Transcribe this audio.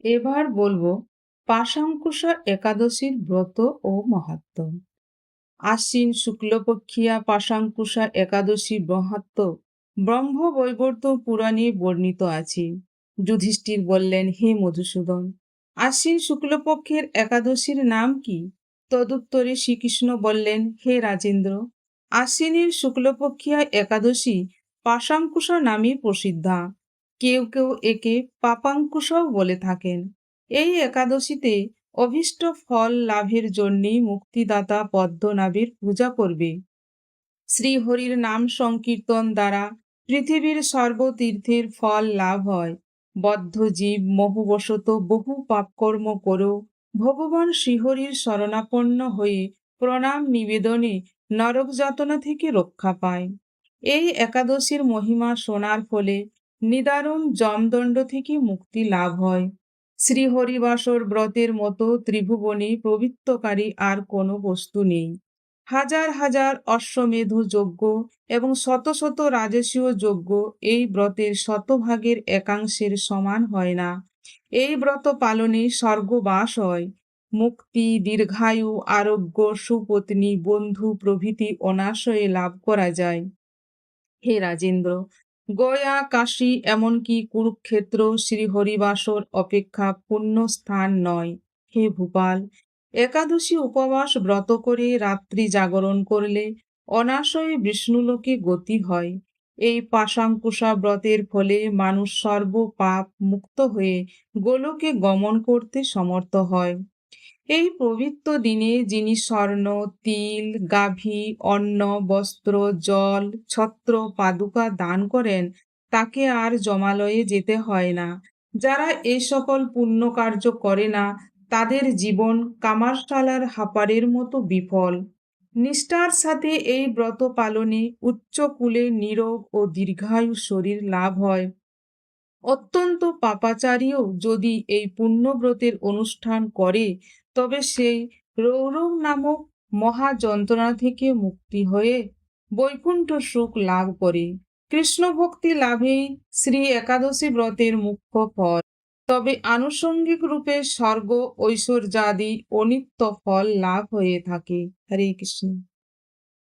এবার বলবো পাশাঙ্কুশা একাদশীর ব্রত ও মাহাত্ম্য। আশ্বিন শুক্লপক্ষিয়া পাশাঙ্কুশা একাদশী মাহাত্ম্য ব্রহ্মবৈবর্ত পুরাণে বর্ণিত আছে। যুধিষ্ঠির বললেন, হে মধুসূদন, আশ্বিন শুক্লপক্ষের একাদশীর নাম কি? তদুত্তরে শ্রীকৃষ্ণ বললেন, হে রাজেন্দ্র, আশ্বিনের শুক্লপক্ষিয়া একাদশী পাশাঙ্কুশা নামে প্রসিদ্ধা। কেউ কেউ একে পাপাঙ্কুশাও বলে থাকেন। এই একাদশীতে অভীষ্ট ফল লাভের জন্যে মুক্তিদাতা পদ্মনাভের পূজা করবে। শ্রীহরির নাম সংকীর্তন দ্বারা পৃথিবীর সর্বতীর্থের ফল লাভ হয়। বদ্ধ জীব মোহবশত বহু পাপকর্ম করেও ভগবান শ্রীহরির শরণাপন্ন হয়ে প্রণাম নিবেদনে নরক যাতনা থেকে রক্ষা পায়। এই একাদশীর মহিমা শোনার ফলে নিদারুণ যমদণ্ড থেকে মুক্তি লাভ হয়। শ্রীহরিবাসর ব্রতের মতো ত্রিভুবনে পবিত্রকারী আর কোনো বস্তু নেই। হাজার হাজার অশ্বমেধ যজ্ঞ এবং শত শত রাজসীয় যজ্ঞ এই ব্রতের শতভাগের একাংশের সমান হয় না। এই ব্রত পালনে স্বর্গবাস হয়, মুক্তি, দীর্ঘায়ু, আরোগ্য, সুপত্নী, বন্ধু প্রভৃতি অনাশয়ে লাভ করা যায়। হে রাজেন্দ্র, গয়া, কাশী, এমনকি কুরুক্ষেত্র শ্রীহরিবাসর অপেক্ষা পুণ্য স্থান নয়। হে ভূপাল, একাদশী উপবাস ব্রত করে রাত্রি জাগরণ করলে অনাশয়ে বিষ্ণুলোকে গতি হয়। এই পাশাঙ্কুশা ব্রতের ফলে মানুষ সর্ব পাপ মুক্ত হয়ে গোলোকে গমন করতে সমর্থ হয়। এই পবিত্র দিনে যিনি স্বর্ণ, তিল, গাভী, অন্ন, বস্ত্র, জল, ছত্র, পাদুকা দান করেন, তাকে আর জমালয়ে যেতে হয় না। যারা এই সকল পুণ্য কার্য করে না, তাদের জীবন কামারশালার হাপারের মতো বিফল। নিষ্ঠার সাথে এই ব্রত পালনে উচ্চ কুলে নীরোগ ও দীর্ঘায়ু শরীর লাভ হয়। অত্যন্ত পাপাচারীও যদি এই পুণ্যব্রতের অনুষ্ঠান করে, তবে সেই রৌরব নামক মহা যন্ত্রণা থেকে মুক্তি হয়ে বৈকুণ্ঠ সুখ লাভ করে। কৃষ্ণ ভক্তি লাভেই শ্রী একাদশী ব্রতের মুখ্য ফল। তবে আনুষঙ্গিক রূপে স্বর্গ, ঐশ্বর্যাদি অনিত্য ফল লাভ হয়ে থাকে। হরে কৃষ্ণ।